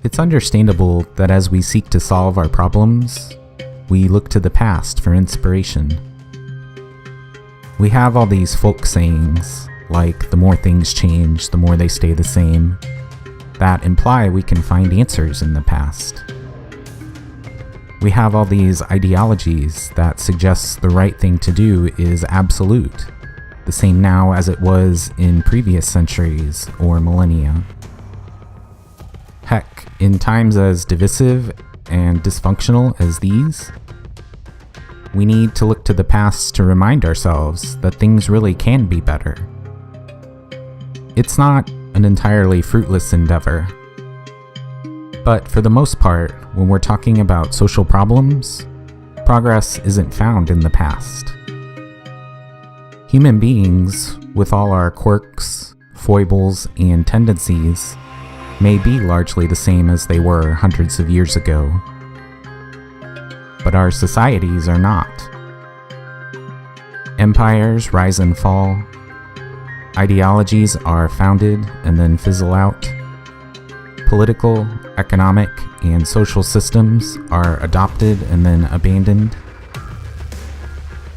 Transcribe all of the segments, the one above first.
It's understandable that as we seek to solve our problems, we look to the past for inspiration. We have all these folk sayings, like the more things change, the more they stay the same, that imply we can find answers in the past. We have all these ideologies that suggest the right thing to do is absolute, the same now as it was in previous centuries or millennia. Heck, in times as divisive and dysfunctional as these, we need to look to the past to remind ourselves that things really can be better. It's not an entirely fruitless endeavor, but for the most part, when we're talking about social problems, progress isn't found in the past. Human beings, with all our quirks, foibles, and tendencies, may be largely the same as they were hundreds of years ago. But our societies are not. Empires rise and fall. Ideologies are founded and then fizzle out. Political, economic, and social systems are adopted and then abandoned.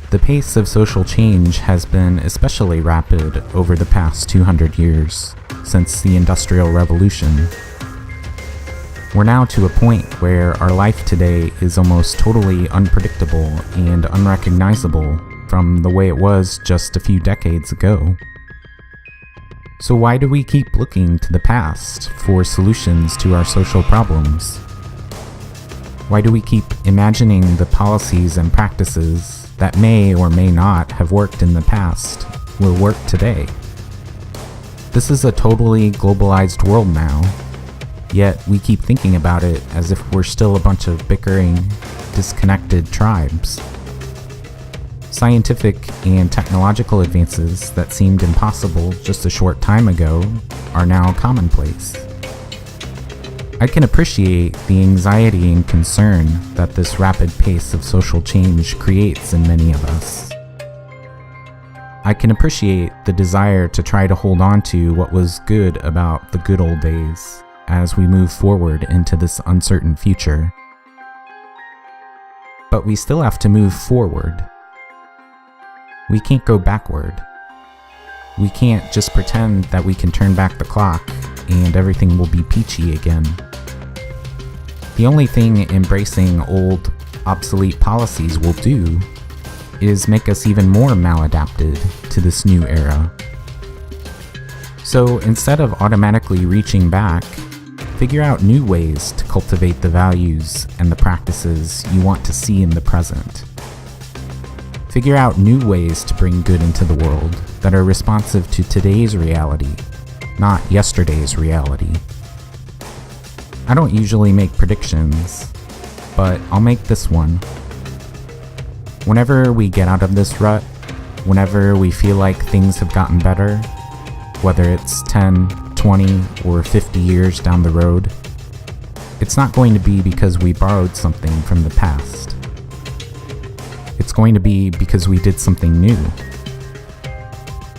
The pace of social change has been especially rapid over the past 200 years, since the Industrial Revolution. We're now to a point where our life today is almost totally unpredictable and unrecognizable from the way it was just a few decades ago. So why do we keep looking to the past for solutions to our social problems? Why do we keep imagining the policies and practices that may or may not have worked in the past will work today? This is a totally globalized world now, yet we keep thinking about it as if we're still a bunch of bickering, disconnected tribes. Scientific and technological advances that seemed impossible just a short time ago are now commonplace. I can appreciate the anxiety and concern that this rapid pace of social change creates in many of us. I can appreciate the desire to try to hold on to what was good about the good old days as we move forward into this uncertain future. But we still have to move forward. We can't go backward. We can't just pretend that we can turn back the clock and everything will be peachy again. The only thing embracing old, obsolete policies will do is make us even more maladapted to this new era. So instead of automatically reaching back, figure out new ways to cultivate the values and the practices you want to see in the present. Figure out new ways to bring good into the world that are responsive to today's reality, not yesterday's reality. I don't usually make predictions, but I'll make this one. Whenever we get out of this rut, whenever we feel like things have gotten better, whether it's 10, 20, or 50 years down the road, it's not going to be because we borrowed something from the past. It's going to be because we did something new.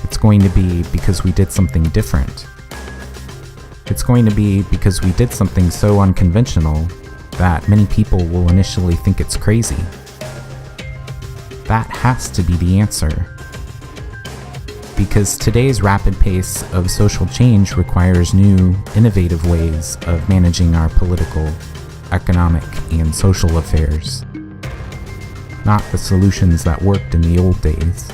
It's going to be because we did something different. It's going to be because we did something so unconventional that many people will initially think it's crazy. That has to be the answer. Because today's rapid pace of social change requires new, innovative ways of managing our political, economic, and social affairs. Not the solutions that worked in the old days.